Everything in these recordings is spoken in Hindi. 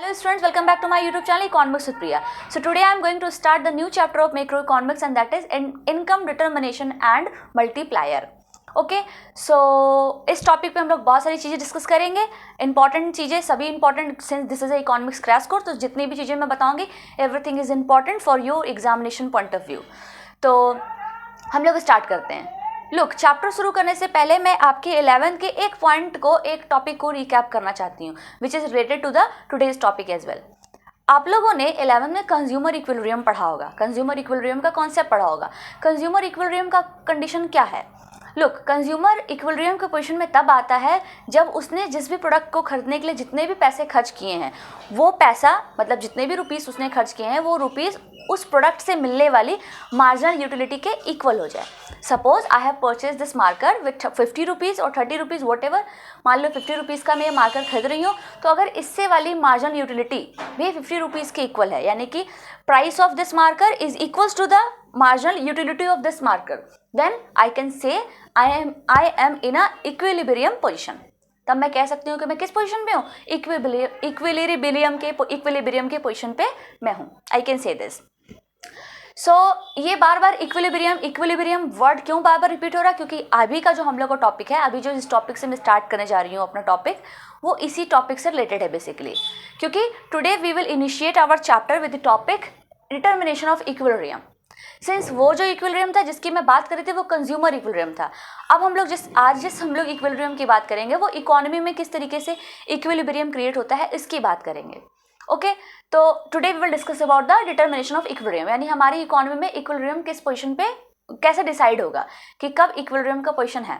Hello students, welcome back to my YouTube channel Economics with Priya. So today I am going to start the new chapter of macroeconomics and that is income determination and multiplier. Okay so इस टॉपिक पे हम लोग बहुत सारी चीज़ें डिस्कस करेंगे. इंपॉर्टेंट चीज़ें सभी important since this is a economics crash course, तो जितनी भी चीज़ें मैं बताऊंगी everything is important for your examination point of view. तो हम लोग स्टार्ट करते हैं. लुक, चैप्टर शुरू करने से पहले मैं आपके 11th के एक पॉइंट को, एक टॉपिक को रिकैप करना चाहती हूँ which is related to the today's topic as well. आप लोगों ने 11th में कंज्यूमर इक्विलिब्रियम पढ़ा होगा. कंज्यूमर इक्विलिब्रियम का कॉन्सेप्ट पढ़ा होगा. कंज्यूमर इक्विलिब्रियम का कंडीशन क्या है? लुक, कंज्यूमर इक्विलिब्रियम के पोजीशन में तब आता है जब उसने जिस भी प्रोडक्ट को खरीदने के लिए जितने भी पैसे खर्च किए हैं वो पैसा, मतलब जितने भी रुपीस उसने खर्च किए हैं वो रुपीस उस प्रोडक्ट से मिलने वाली मार्जिनल यूटिलिटी के इक्वल हो जाए. Suppose I have purchase this marker with 50 rupees और 30 रुपीज़ वॉट एवर. मान लो 50 रुपीज़ का मैं ये मार्कर खरीद रही हूँ, तो अगर इससे वाली मार्जिनल यूटिलिटी भी 50 रुपीज़ के इक्वल है, यानी कि price of this marker is equals to the marginal utility of this marker, then I can say I am in a equilibrium position. तब मैं कह सकती हूँ कि मैं किस पोजीशन पे हूँ? इक्विलिब्रियम के पोजीशन पे मैं हूँ. I can say this. सो ये बार बार इक्विलिब्रियम वर्ड क्यों बार बार रिपीट हो रहा है? क्योंकि अभी का जो हम लोग का टॉपिक है, अभी जो इस टॉपिक से मैं स्टार्ट करने जा रही हूँ अपना टॉपिक, वो इसी टॉपिक से रिलेटेड है बेसिकली. क्योंकि today we will initiate our chapter with the topic determination of equilibrium. Since वो जो इक्विलिब्रियम था जिसकी मैं बात कर रही थी वो कंज्यूमर इक्विलिब्रियम था. अब हम लोग जिस हम लोग इक्विलिब्रियम की बात करेंगे वो इकोनॉमी में किस तरीके से इक्विलिब्रियम क्रिएट होता है इसकी बात करेंगे. ओके, तो today we will discuss about the determination of equilibrium, यानी हमारी इकोनॉमी में इक्विलिब्रियम किस पोजीशन पे कैसे डिसाइड होगा कि कब इक्विलिब्रियम का पोजीशन है.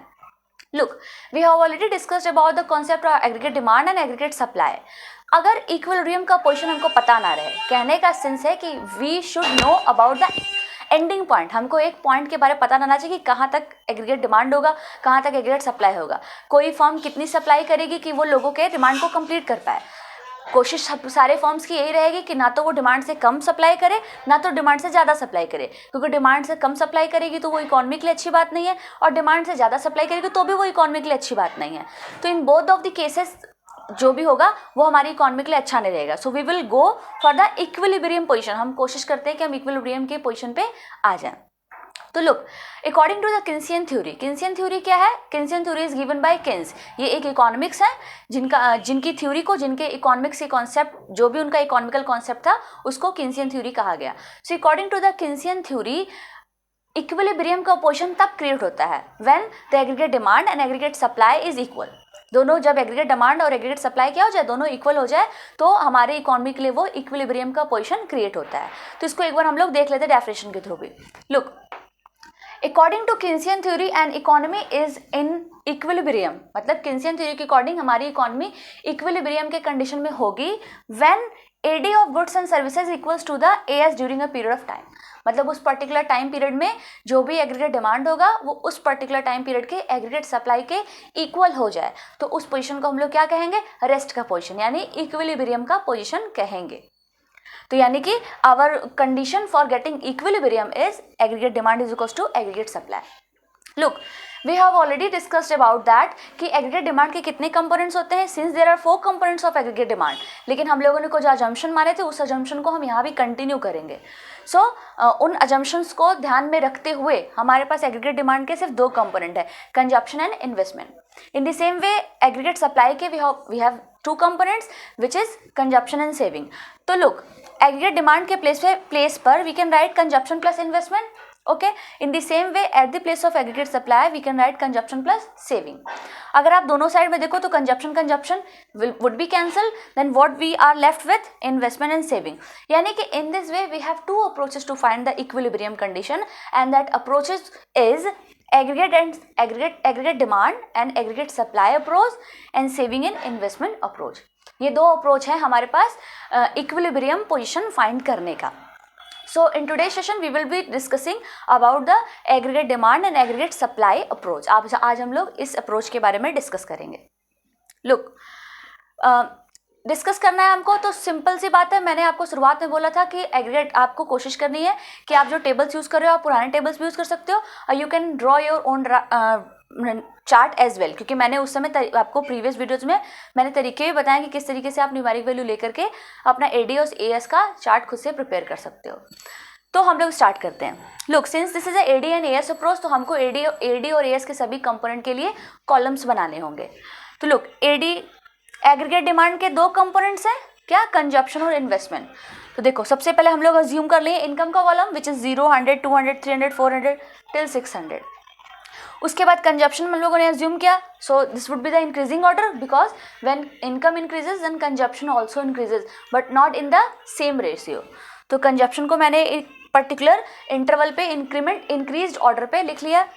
Look, we have already discussed about the concept of aggregate demand and aggregate supply. अगर इक्विलिब्रियम का पोजीशन हमको पता ना रहे, कहने का सेंस है कि we should know about the ending point. हमको एक पॉइंट के बारे में पता रहना चाहिए कि कहाँ तक एग्रीगेट डिमांड होगा, कहाँ तक एग्रीगेट सप्लाई होगा. कोई फर्म कितनी सप्लाई करेगी कि वो लोगों के डिमांड को कंप्लीट कर पाए. कोशिश सारे फर्म्स की यही रहेगी कि ना तो वो डिमांड से कम सप्लाई करे, ना तो डिमांड से ज़्यादा सप्लाई करे. क्योंकि डिमांड से कम सप्लाई करेगी तो वो इकोनॉमी के लिए अच्छी बात नहीं है, और डिमांड से ज़्यादा सप्लाई करेगी तो भी वो इकोनॉमी के लिए अच्छी बात नहीं है. तो in both of the cases जो भी होगा वो हमारी इकोनॉमी के लिए अच्छा नहीं रहेगा. So we will go for the equilibrium position. हम कोशिश करते हैं कि हम इक्विलिब्रियम के पोजीशन पे आ जाएं. तो look, according to the Keynesian theory, Keynesian theory क्या है? Keynesian theory is given by Keynes. ये एक इकोनॉमिक्स है जिनकी थ्योरी को, जिनके इकोनॉमिक्स के कॉन्सेप्ट, जो भी उनका इकोनॉमिकल कॉन्सेप्ट था उसको किन्सियन थ्योरी कहा गया. So according to the Keynesian theory equilibrium का पोजीशन तब क्रिएट होता है when the aggregate demand and aggregate supply is equal. दोनों जब एग्रीगेट डिमांड और एग्रीगेट सप्लाई क्या हो जाए, दोनों इक्वल हो जाए, तो हमारे इकोनॉमी के लिए वो इक्विलिब्रियम का पोजीशन क्रिएट होता है. तो इसको एक बार हम लोग देख लेते हैं डेफिनेशन के थ्रू भी. Look, according to Keynesian theory and economy is in equilibrium, मतलब किन्सियन थ्योरी के अकॉर्डिंग हमारी इकोनॉमी इक्विलिब्रियम के कंडीशन में होगी when AD of goods and services equals to the AS during a period of time. मतलब उस पर्टिकुलर टाइम पीरियड में जो भी एग्रीगेट डिमांड होगा वो उस पर्टिकुलर टाइम पीरियड के एग्रीगेट सप्लाई के इक्वल हो जाए, तो उस पोजीशन को हम लोग क्या कहेंगे? रेस्ट का पोजीशन, यानी इक्विलिब्रियम का पोजीशन कहेंगे. तो यानी कि our condition for getting equilibrium is aggregate demand is equals to aggregate supply. Look, we have already discussed about that कि एग्रीगेट डिमांड के कितने कंपोनेंट्स होते हैं. Since there are 4 components of aggregate demand, लेकिन हम लोगों ने कुछ अजम्पशन माने थे, उस अजम्पशन को हम यहाँ भी कंटिन्यू करेंगे. सो उन अजम्पशंस को ध्यान में रखते हुए हमारे पास एग्रीगेट डिमांड के सिर्फ 2 कंपोनेंट है, consumption and investment. In the same way aggregate supply के we have 2 components which is consumption and saving. तो लुक, एग्रीगेट डिमांड के प्लेस पर we can write consumption plus investment. Okay, in the same way at the place of aggregate supply we can write consumption plus saving. अगर आप दोनों साइड में देखो तो consumption would be cancel, then what we are left with investment and saving. यानी कि in this way we have 2 approaches to find the equilibrium condition and that approaches is aggregate demand and aggregate supply approach and saving and investment approach. ये 2 अप्रोच है हमारे पास इक्विलिब्रियम पोजीशन फाइंड करने का. So in today's session we will be discussing about the aggregate demand and aggregate supply approach. आज हम लोग इस अप्रोच के बारे में डिस्कस करेंगे. Look, डिस्कस करना है हमको, तो सिंपल सी बात है. मैंने आपको शुरुआत में बोला था कि एग्रीगेट आपको कोशिश करनी है कि आप जो टेबल्स यूज़ कर रहे हो आप पुराने टेबल्स भी यूज़ कर सकते हो, और you can draw your own chart as well, क्योंकि मैंने उस समय आपको प्रीवियस वीडियोज में मैंने तरीके भी बताया कि किस तरीके से आप न्यूमेरिक वैल्यू लेकर के अपना एडी और एएस का चार्ट खुद से प्रिपेयर कर सकते हो। तो हम लोग स्टार्ट करते हैं। Look, since this is a AD and AS approach, तो हमको एडी और एएस के सभी कंपोनेंट के लिए कॉलम्स बनाने होंगे। तो लुक, एडी एग्रीगेट डिमांड के दो कंपोनेंट्स हैं, क्या, कंजप्शन और इन्वेस्टमेंट। तो देखो, सबसे पहले हम लोग अज्यूम कर लेंगे इनकम का कॉलम विच इज 0, 100, 200, 300, 400 टिल 600। उसके बाद कंजप्शन हम लोगों ने अज्यूम किया, so this would be the increasing order because when income increases then consumption also increases but not in the same ratio. तो कंजप्शन को मैंने एक पर्टिकुलर इंटरवल पे इंक्रीज्ड ऑर्डर पे लिख लिया।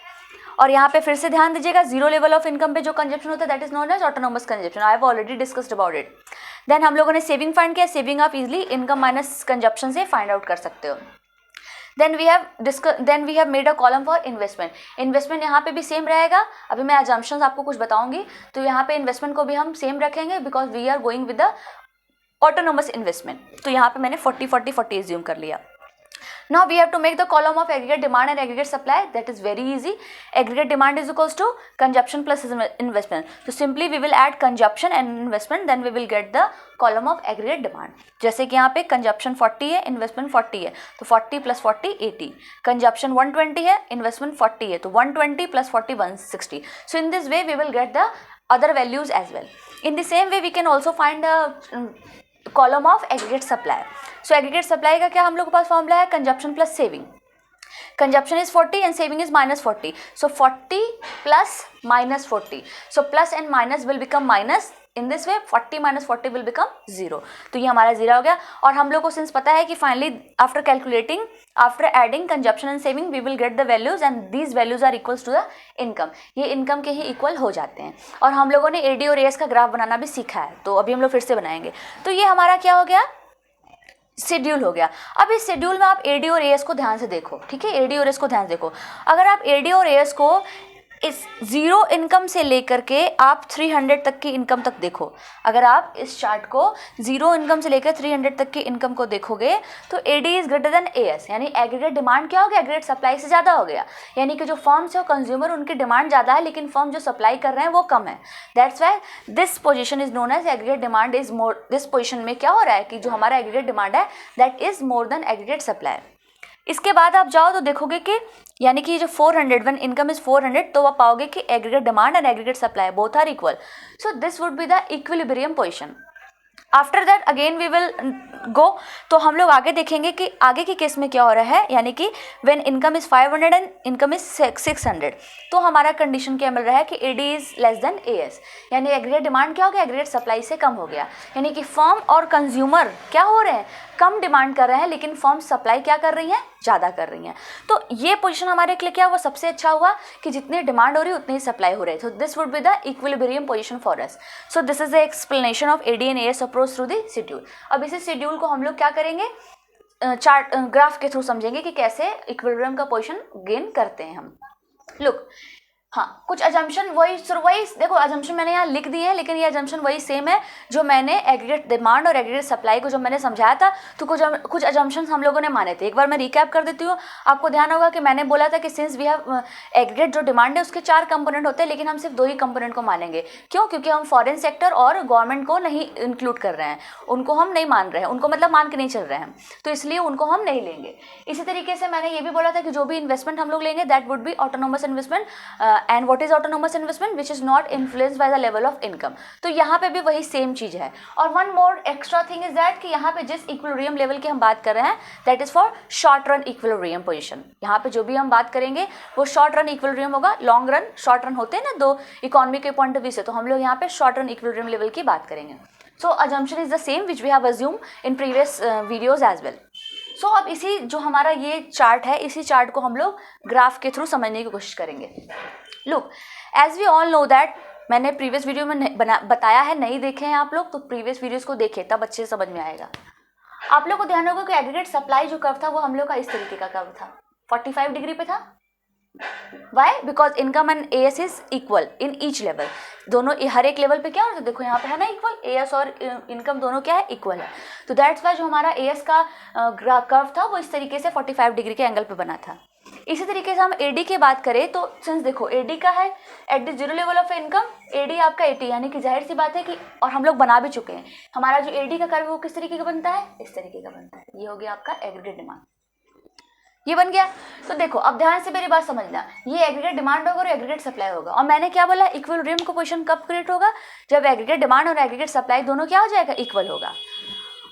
और यहाँ पे फिर से ध्यान दीजिएगा, जीरो लेवल ऑफ इनकम पे जो कंजप्शन होता है that is known as autonomous consumption. I have already discussed about it. Then हम लोगों ने सेविंग फाइंड किया। सेविंग आप इजिली इनकम माइनस कंजप्शन से फाइंड आउट कर सकते हो। Then we have made a column for investment. Investment यहाँ पे भी सेम रहेगा। अभी मैं अजम्पशंस आपको कुछ बताऊंगी, तो यहाँ पे इन्वेस्टमेंट को भी हम सेम रखेंगे because we are going with the autonomous investment. तो यहाँ पे मैंने 40 40 40 एज्यूम कर लिया। Now we have to make the column of aggregate demand and aggregate supply. That is very easy. Aggregate demand is equals to consumption plus investment. So simply we will add consumption and investment, then we will get the column of aggregate demand. जैसे कि यहाँ पे consumption 40 है, investment 40 है, तो 40 plus 40 80. Consumption 120 है, investment 40 है, तो 120 plus 40 160. So in this way we will get the other values as well. In the same way we can also find the column of aggregate supply. So aggregate supply का क्या हम लोग के पास फॉर्मूला है, consumption plus saving. Consumption is 40 and saving is -40. So 40 plus -40. So plus and minus will become minus. In this way 40 - 40 will become 0. तो ये हमारा 0 हो गया। और हम लोग को सिंस पता है कि finally after adding consumption and saving we will get the values and these values are equals to the income. ये इनकम के ही इक्वल हो जाते हैं। और हम लोगों ने एडी और एएस का ग्राफ बनाना भी सीखा है, तो अभी हम लोग फिर से बनाएंगे। तो ये हमारा क्या हो गया, शेड्यूल हो गया। अब इस शेड्यूल में आप एडी और एएस को ध्यान से देखो, ठीक है, एडी और एएस को ध्यान से देखो। अगर आप एडी और एएस को इस 0 इनकम से लेकर के आप 300 तक की इनकम तक देखो, अगर आप इस चार्ट को 0 इनकम से लेकर 300 तक की इनकम को देखोगे तो AD is greater than AS, यानी एग्रीगेट डिमांड क्या हो गया, एग्रीगेट सप्लाई से ज़्यादा हो गया। यानी कि जो फर्म्स है कंज्यूमर उनकी डिमांड ज़्यादा है लेकिन फर्म जो सप्लाई कर रहे हैं वो कम है। That's why this position is known as aggregate demand is more. This position में क्या हो रहा है कि जो हमारा एग्रीगेट डिमांड है that is more than aggregate supply. इसके बाद आप जाओ तो देखोगे कि यानी कि जो 400 व्हेन इनकम इज 400, तो आप पाओगे कि aggregate demand and aggregate supply both are equal. So this would be the equilibrium position. After that again we will go, तो हम लोग आगे देखेंगे कि आगे के केस में क्या हो रहा है। यानी कि when income is 500 and income is 600, तो हमारा कंडीशन क्या मिल रहा है कि AD is less than AS, यानी एग्रीगेट डिमांड क्या हो गया, एग्रीगेट सप्लाई से कम हो गया। यानी कि फर्म और कंज्यूमर क्या हो रहे हैं, कम डिमांड कर रहे हैं लेकिन फर्म सप्लाई क्या कर रही हैं, ज़्यादा कर रही हैं। तो ये पोजीशन हमारे के लिए क्या हुआ, सबसे अच्छा हुआ कि जितनी डिमांड हो रही है उतनी ही सप्लाई हो रही है। तो this would be the equilibrium position for us. So this is the explanation of AD and AS approach through the schedule. अब इसी शेड्यूल को हम लोग क्या करेंगे, चार्ट ग्राफ के थ्रू समझेंगे कि कैसे इक्विलिब्रियम का पोजीशन गेन करते हैं हम। लुक, हाँ, कुछ अजम्पशन वही देखो, अजम्पशन मैंने यहाँ लिख दिए हैं लेकिन ये अजम्पशन वही सेम है जो मैंने एग्रीगेट डिमांड और एग्रीगेट सप्लाई को जो मैंने समझाया था। तो कुछ अजम्पशंस हम लोगों ने माने थे। एक बार मैं रिकैप कर देती हूँ। आपको ध्यान होगा कि मैंने बोला था कि सिंस वी हैव एग्रीगेट जो डिमांड है उसके 4 कंपोनेंट होते हैं लेकिन हम सिर्फ 2 ही कंपोनेंट को मानेंगे। क्यों? क्योंकि हम फॉरेन सेक्टर और गवर्नमेंट को नहीं इंक्लूड कर रहे हैं, उनको हम नहीं मान रहे हैं, उनको मतलब मान के नहीं चल रहे हैं, तो इसलिए उनको हम नहीं लेंगे। इसी तरीके से मैंने ये भी बोला था कि जो भी इन्वेस्टमेंट हम लोग लेंगे that would be autonomous investment. And what is autonomous investment which is not influenced by the level of income. तो यहाँ पे भी वही सेम चीज है। और one more extra thing is that कि यहाँ पे जिस इक्विलिब्रियम लेवल की हम बात कर रहे हैं that is for short run equilibrium position. यहाँ पे जो भी हम बात करेंगे वो शॉर्ट रन इक्विलिब्रियम होगा। लॉन्ग रन, शॉर्ट रन होते हैं ना दो इकोनॉमी के पॉइंट ऑफ व्यू से, तो हम लोग यहाँ पे शॉर्ट रन इक्विलिब्रियम लेवल की बात करेंगे। So assumption is the same which we have assumed in previous videos as well. So अब इसी जो हमारा ये चार्ट है, इसी चार्ट को हम लोग ग्राफ के थ्रू समझने की कोशिश करेंगे। Look, as we all know that, मैंने प्रीवियस वीडियो में बताया है, नहीं देखे हैं आप लोग तो प्रीवियस वीडियोस को देखें, तब अच्छे से समझ में आएगा। आप लोग को ध्यान होगा कि एग्रीगेट सप्लाई जो कर्व था वो हम लोग का इस तरीके का कर्व था, 45 डिग्री पे था। Why? Because income and AS is equal in each level. दोनों हर एक लेवल पे क्या होता है, देखो यहाँ पे है ना इक्वल, एएस और इनकम दोनों क्या है, इक्वल है। तो दैट्स वाई जो हमारा एएस का कर्व था वो इस तरीके से 45 डिग्री के एंगल पे बना था। इसी तरीके से हम एडी की बात करें तो सिंस देखो एडी का है at the zero level of income, AD आपका 80, यानी कि जाहिर सी बात है कि, और हम लोग बना भी चुके हैं, हमारा जो एडी का कर्व वो किस तरीके का बनता है, इस तरीके का बनता है। ये हो गया आपका एग्रीगेट डिमांड, ये बन गया। तो देखो अब ध्यान से मेरी बात समझना, ये एग्रीगेट डिमांड होगा और एग्रीगेट सप्लाई होगा, और मैंने क्या बोला, इक्विलिब्रियम का पोजीशन कब क्रिएट होगा, जब एग्रीगेट डिमांड और एग्रीगेट सप्लाई दोनों क्या हो जाएगा, इक्वल होगा।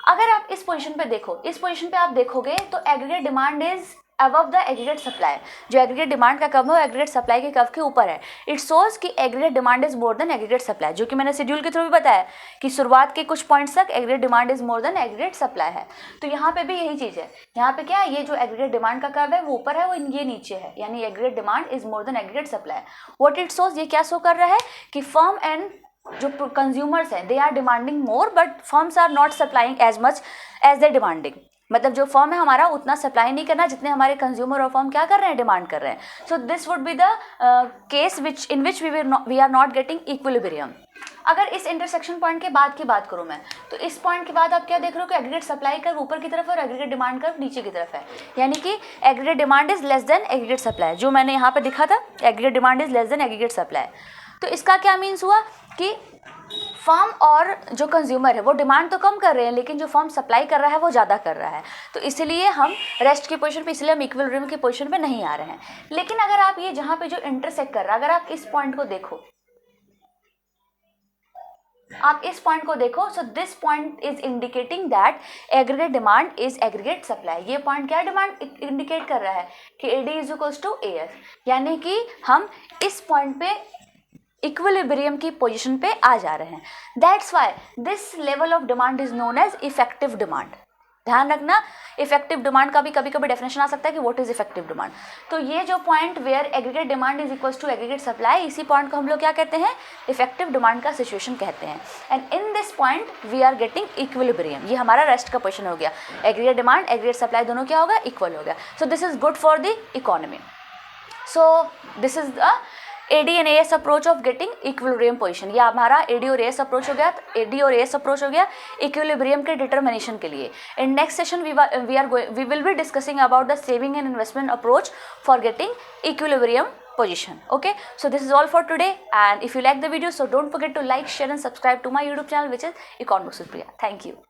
अगर आप इस पोजीशन पे देखो, इस पोजीशन पे आप देखोगे तो aggregate demand is above the aggregate supply, जो एग्रीगेट डिमांड का कर्व है वो एग्रीगेट सप्लाई के कर्व के ऊपर है। इट शोज कि aggregate demand is more than aggregate supply, जो कि मैंने शेड्यूल के थ्रू भी बताया कि शुरुआत के कुछ पॉइंट्स तक aggregate demand is more than aggregate supply है। तो यहाँ पे भी यही चीज है, यहाँ पे क्या है, ये जो एग्रीगेट डिमांड का कर्व है वो ऊपर है, वो ये नीचे है, यानी aggregate demand is more than aggregate supply. What it shows, ये क्या शो कर रहा है कि फर्म एंड जो कंज्यूमर्स हैं they are demanding more but firms are not supplying as much as they demanding, मतलब जो फर्म है हमारा उतना सप्लाई नहीं करना जितने हमारे कंज्यूमर और फर्म क्या कर रहे हैं, डिमांड कर रहे हैं। So this would be the case which in which we are not getting equilibrium. अगर इस इंटरसेक्शन पॉइंट के बाद की बात करूं मैं, तो इस पॉइंट के बाद आप क्या देख रहे हो कि एग्रीगेट सप्लाई कर्व ऊपर की तरफ है और एग्रीगेट डिमांड कर्व नीचे की तरफ है, यानी कि aggregate demand is less then aggregate supply, जो मैंने यहाँ पे दिखा था, aggregate demand is less then aggregate supply. तो इसका क्या मीन्स हुआ कि फर्म और जो कंज्यूमर है वो डिमांड तो कम कर रहे हैं, लेकिन जो फर्म सप्लाई कर रहा है वो ज़्यादा कर रहा है, तो इसलिए हम रेस्ट की पोजीशन पे, इसलिए हम इक्विलिब्रियम की पोजीशन पे नहीं आ रहे हैं। लेकिन अगर आप ये जहाँ पे जो इंटरसेक्ट कर रहा है, अगर आप इस पॉइंट को देखो, आप इस पॉइंट को देखो, so this point is indicating that aggregate demand is aggregate supply. ये पॉइंट क्या डिमांड इंडिकेट कर रहा है कि AD is equals to AF, यानी कि हम इस पॉइंट पे इक्विलिब्रियम की पोजीशन पे आ जा रहे हैं। That's why this level of demand is known as effective demand. ध्यान रखना, इफेक्टिव डिमांड का भी कभी कभी डेफिनेशन आ सकता है कि व्हाट इज इफेक्टिव डिमांड। तो ये जो point where aggregate demand is equals to aggregate supply, इसी पॉइंट को हम लोग क्या कहते हैं, इफेक्टिव डिमांड का सिचुएशन कहते हैं। And in this point we are getting equilibrium, ये हमारा रेस्ट का पोजीशन हो गया, एग्रीगेट डिमांड एग्रीगेट सप्लाई दोनों क्या होगा, इक्वल हो गया। So this is good for the economy. So this is the AD and AS approach of getting equilibrium position. ये हमारा एडी और एएस अप्रोच हो गया, एडी और एएस अप्रोच हो गया इक्विलिब्रियम के डिटर्मिनेशन के लिए। In next session we will be discussing about the saving and investment approach for getting equilibrium position. Okay, so this is all for today, and if you like the video, so don't forget to like, share and subscribe to my YouTube channel, which is Econbooks with Priya. Thank you.